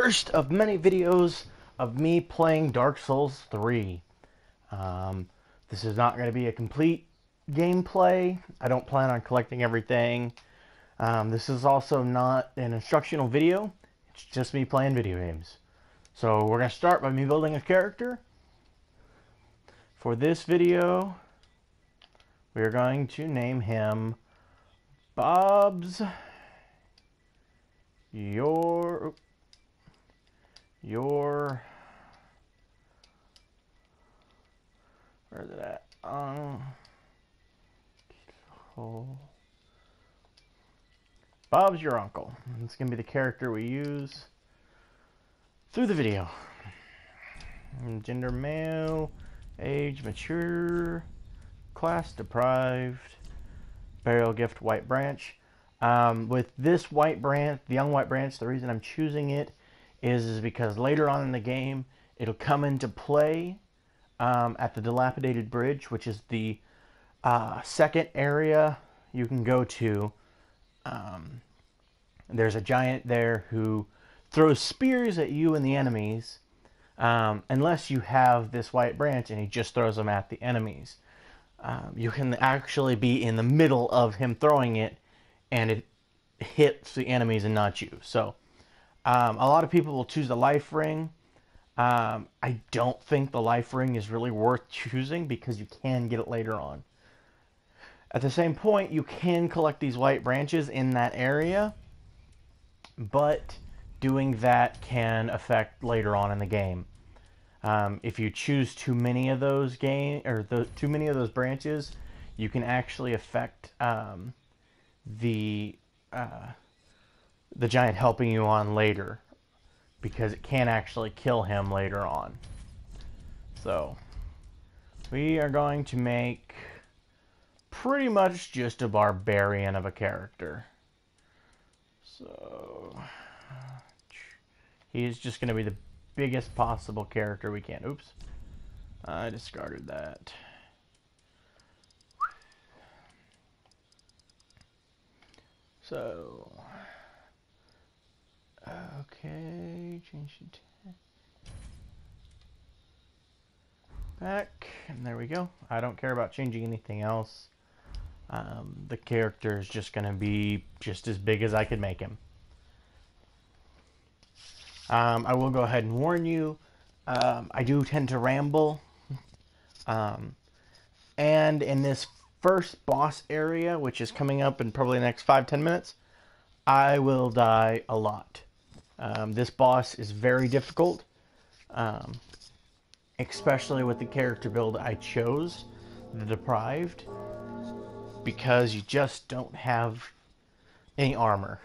first of many videos of me playing Dark Souls 3. This is not going to be a complete gameplay. I don't plan on collecting everything. This is also not an instructional video. It's just me playing video games. So we're going to start by me building a character. For this video, we're going to name him Bob's Your where is it at? Bob's your uncle. It's gonna be the character we use through the video. Gender male, age mature, class deprived, burial gift white branch. With this white branch, the young white branch, the reason I'm choosing it is because later on in the game it'll come into play at the dilapidated bridge, which is the second area you can go to. There's a giant there who throws spears at you and the enemies, unless you have this white branch and he just throws them at the enemies. You can actually be in the middle of him throwing it and it hits the enemies and not you. So a lot of people will choose the life ring. I don't think the life ring is really worth choosing because you can get it later on. At the same point, you can collect these white branches in that area, but doing that can affect later on in the game. If you choose too many of those too many of those branches, you can actually affect the giant helping you on later, because it can actually kill him later on. So we are going to make pretty much just a barbarian of a character. So he's just going to be the biggest possible character we can. Oops, I discarded that. So okay, change it back, and there we go. I don't care about changing anything else. The character is just going to be just as big as I could make him. I will go ahead and warn you, I do tend to ramble. And in this first boss area, which is coming up in probably the next 5-10 minutes, I will die a lot. This boss is very difficult, especially with the character build I chose, the Deprived, because you just don't have any armor.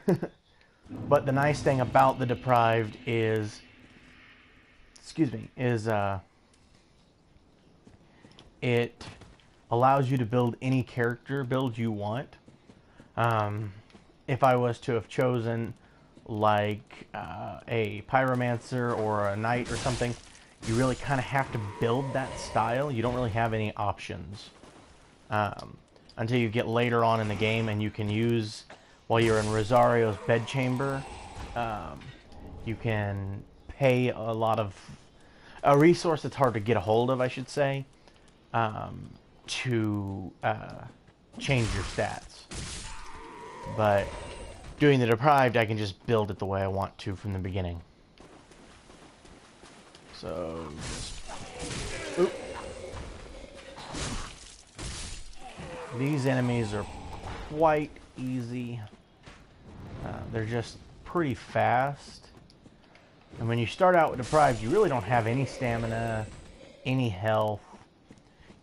But the nice thing about the Deprived is, it allows you to build any character build you want. If I was to have chosen like a pyromancer or a knight or something, you really kind of have to build that style. You don't really have any options until you get later on in the game, and you can use, while you're in Rosario's bedchamber, you can pay a resource that's hard to get a hold of, I should say, to change your stats. But doing the Deprived, I can just build it the way I want to from the beginning. So, oop. These enemies are quite easy. They're just pretty fast. And when you start out with Deprived, you really don't have any stamina, any health.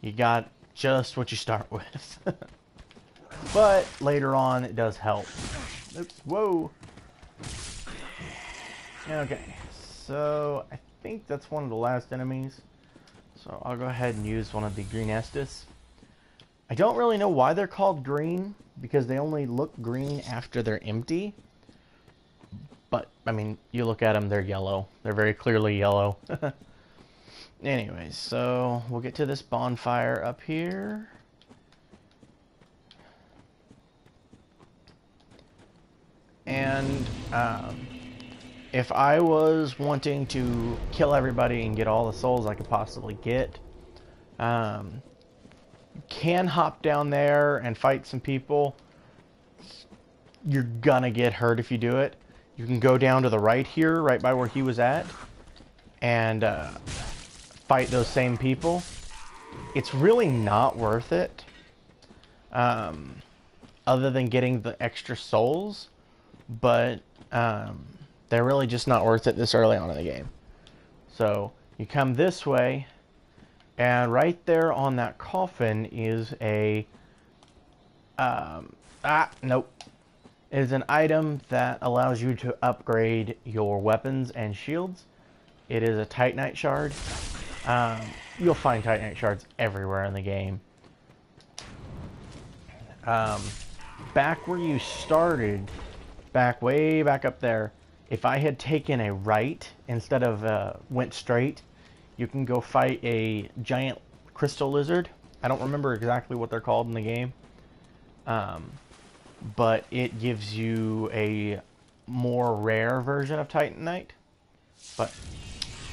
You got just what you start with. But later on, it does help. Oops, whoa. Okay, so I think that's one of the last enemies. So I'll go ahead and use one of the green Estus. I don't really know why they're called green, because they only look green after they're empty. But, I mean, you look at them, they're yellow. They're very clearly yellow. Anyways, so we'll get to this bonfire up here. And if I was wanting to kill everybody and get all the souls I could possibly get, you can hop down there and fight some people. You're gonna get hurt if you do it. You can go down to the right here, right by where he was at, and fight those same people. It's really not worth it, other than getting the extra souls, but they're really just not worth it this early on in the game. So you come this way, and right there on that coffin is a nope. It is an item that allows you to upgrade your weapons and shields. It is a Titanite shard. You'll find Titanite shards everywhere in the game. Back where you started, way back up there, if I had taken a right instead of went straight, you can go fight a giant crystal lizard. I don't remember exactly what they're called in the game. But it gives you a more rare version of Titanite. But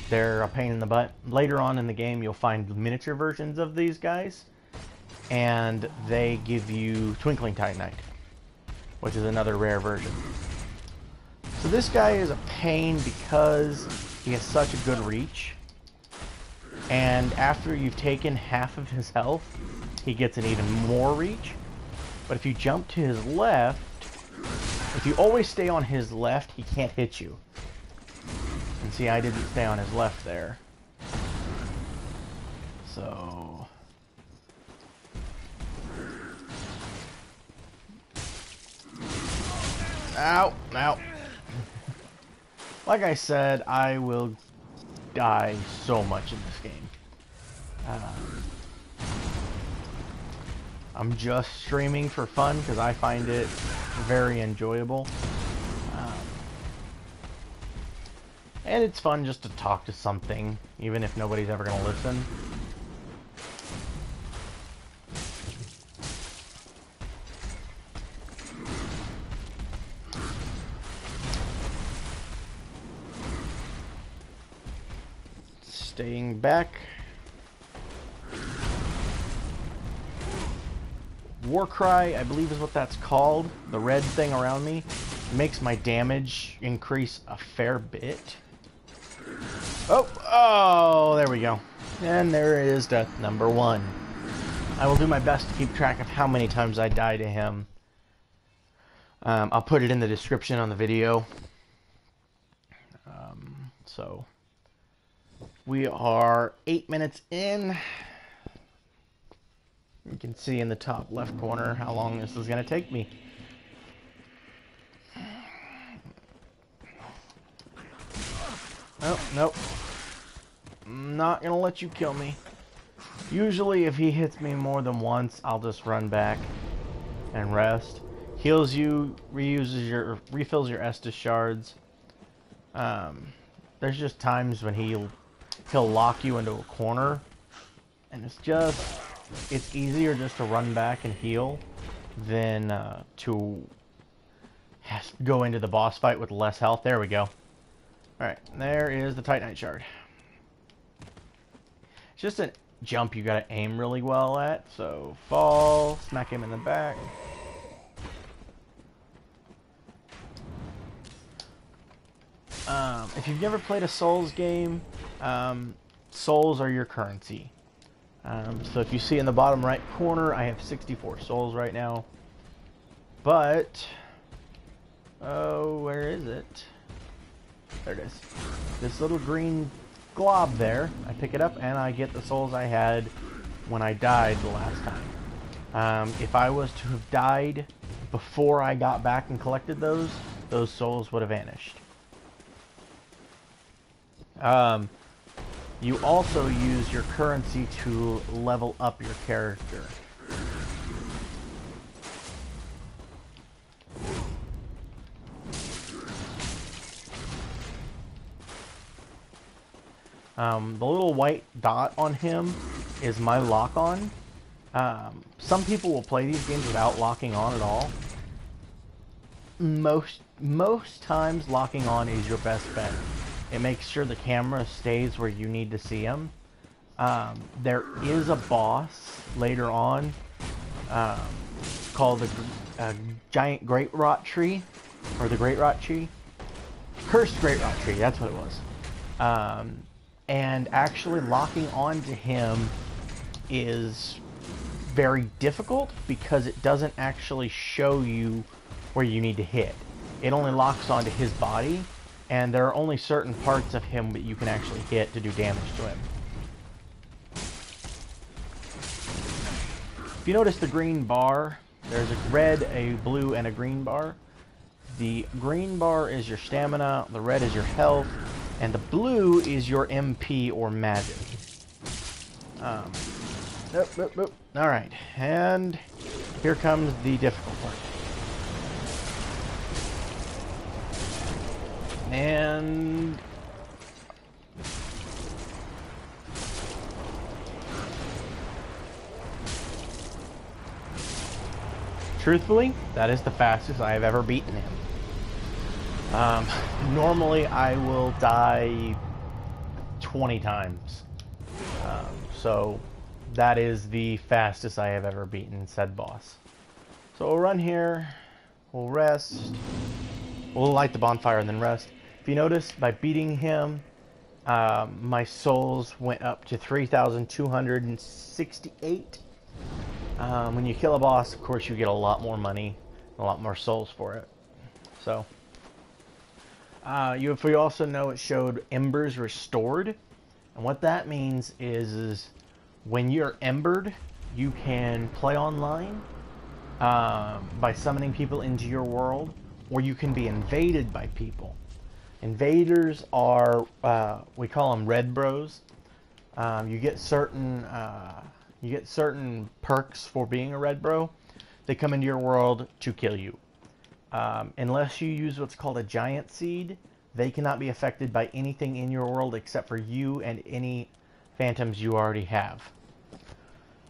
they're a pain in the butt. Later on in the game, you'll find miniature versions of these guys. And they give you Twinkling Titanite, which is another rare version. So this guy is a pain because he has such a good reach. And after you've taken half of his health, he gets an even more reach. But if you jump to his left, if you always stay on his left, he can't hit you. And see, I didn't stay on his left there. So... Ow! Ow! Like I said, I will die so much in this game. I'm just streaming for fun because I find it very enjoyable. And it's fun just to talk to something, even if nobody's ever going to listen. Staying back. Warcry, I believe is what that's called. The red thing around me makes my damage increase a fair bit. Oh, there we go. And there is death number 1. I will do my best to keep track of how many times I die to him. I'll put it in the description on the video. So, we are 8 minutes in. You can see in the top left corner how long this is going to take me. Oh, nope. I'm not going to let you kill me. Usually if he hits me more than once, I'll just run back and rest. Heals you, refills your Estus shards. There's just times when he'll lock you into a corner, and it's easier just to run back and heal than to go into the boss fight with less health. There we go. Alright, there is the Titanite shard. It's just a jump you gotta aim really well at. So, fall, smack him in the back. If you've never played a Souls game, Souls are your currency. So if you see in the bottom right corner, I have 64 souls right now. But, oh, where is it? There it is. This little green glob there, I pick it up and I get the souls I had when I died the last time. If I was to have died before I got back and collected those souls would have vanished. You also use your currency to level up your character. The little white dot on him is my lock-on. Some people will play these games without locking on at all. most times locking on is your best bet. It makes sure the camera stays where you need to see him. There is a boss later on called the giant great rot tree, or the great rot tree, cursed great rot tree. That's what it was. And actually locking onto him is very difficult because it doesn't actually show you where you need to hit. It only locks onto his body, and there are only certain parts of him that you can actually hit to do damage to him. If you notice the green bar, there's a red, a blue, and a green bar. The green bar is your stamina, the red is your health, and the blue is your MP or magic. Alright, and here comes the difficult part. And truthfully, that is the fastest I have ever beaten him. Normally I will die 20 times. So that is the fastest I have ever beaten said boss. So we'll run here, we'll rest, we'll light the bonfire and then rest. If you notice, by beating him, my souls went up to 3,268. When you kill a boss, of course, you get a lot more money, a lot more souls for it. So, if we also know, it showed embers restored, and what that means is when you're embered, you can play online by summoning people into your world, or you can be invaded by people. Invaders are, we call them red bros. You get certain perks for being a red bro. They come into your world to kill you. Unless you use what's called a giant seed, they cannot be affected by anything in your world except for you and any phantoms you already have.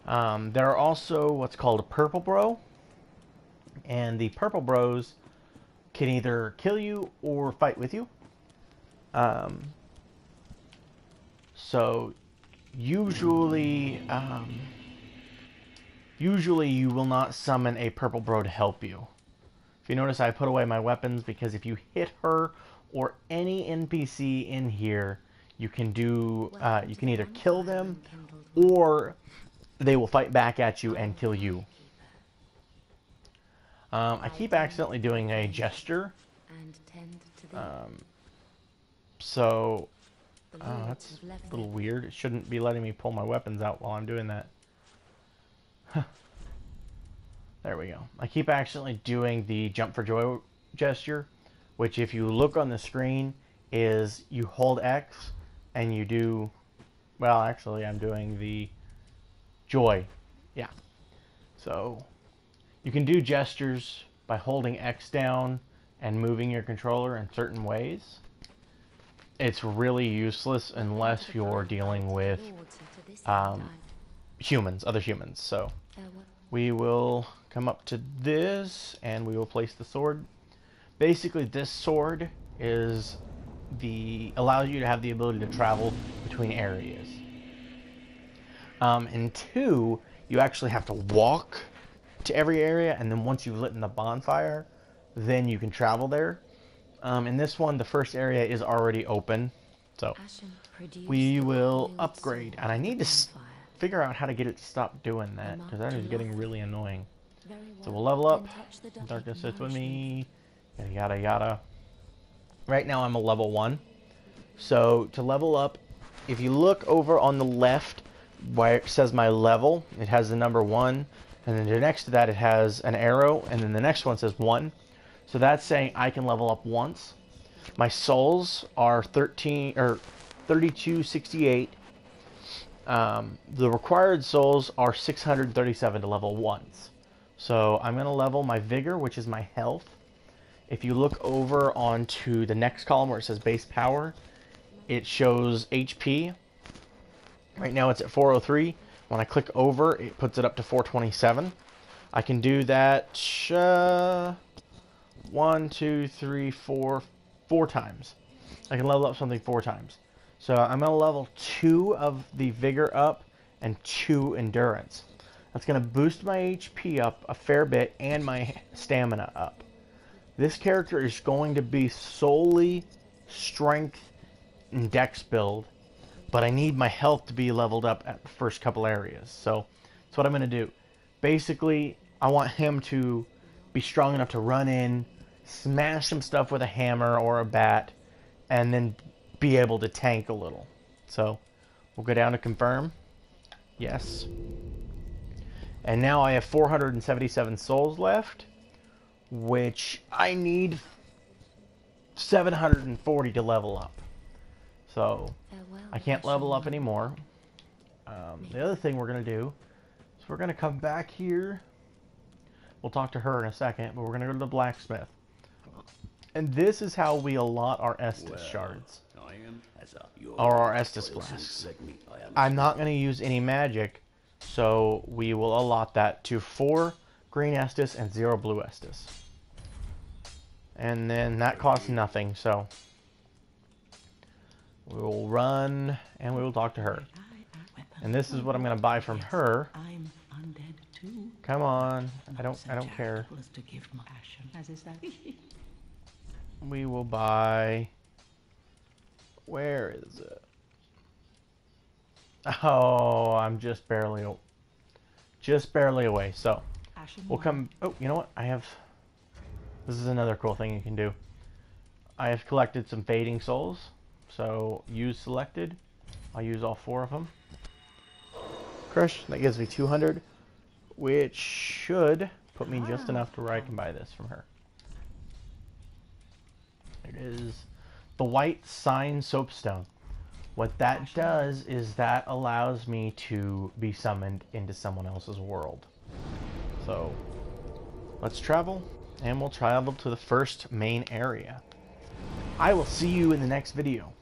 There are also what's called a purple bro, and the purple bros can either kill you or fight with you. So usually you will not summon a purple bro to help you. If you notice, I put away my weapons because if you hit her or any NPC in here, you can do you can either kill them or they will fight back at you and kill you. I keep accidentally doing a gesture. So that's a little weird. It shouldn't be letting me pull my weapons out while I'm doing that. There we go. I keep accidentally doing the jump for joy gesture, which if you look on the screen is you hold X and you do, well, actually I'm doing the joy. Yeah. So you can do gestures by holding X down and moving your controller in certain ways. It's really useless unless you're dealing with humans, other humans. So we will come up to this and we will place the sword. Basically, this sword is allows you to have the ability to travel between areas. And two, you actually have to walk to every area, and then once you've lit in the bonfire, then you can travel there. In this one, the first area is already open, so we will upgrade. And I need to figure out how to get it to stop doing that, because that is getting really annoying. So we'll level up. Darkness sits with me. Yada yada yada. Right now I'm a level 1. So to level up, if you look over on the left where it says my level, it has the number 1, and then next to that it has an arrow, and then the next one says 1. So that's saying I can level up once. My souls are 3268. The required souls are 637 to level once. So I'm going to level my vigor, which is my health. If you look over onto the next column where it says base power, it shows HP. Right now it's at 403. When I click over, it puts it up to 427. I can do that 1, 2, 3, 4, 4 times. I can level up something 4 times. So I'm going to level 2 of the Vigor up and 2 Endurance. That's going to boost my HP up a fair bit and my stamina up. This character is going to be solely strength and dex build, but I need my health to be leveled up at the first couple areas. So that's what I'm going to do. Basically, I want him to be strong enough to run in, smash some stuff with a hammer or a bat, and then be able to tank a little. So we'll go down to confirm. Yes. And now I have 477 souls left, which I need 740 to level up. So I can't level up anymore. The other thing we're going to do is we're going to come back here. We'll talk to her in a second, but we're going to go to the blacksmith. And this is how we allot our Estus shards. Or our Estus flasks. I'm not going to use any magic, so we will allot that to 4 green Estus and 0 blue Estus. And then that costs nothing, so we will run and we will talk to her. And this is what I'm going to buy from her. Come on, I don't care. We will buy. Where is it? Oh, I'm just barely away. So we'll come. Oh, you know what? This is another cool thing you can do. I have collected some fading souls. So use selected. I'll use all 4 of them. Crush. That gives me 200, which should put me just enough to where I can buy this from her. It is the white sign soapstone. What that does is that allows me to be summoned into someone else's world. So let's travel, and we'll travel to the first main area. I will see you in the next video.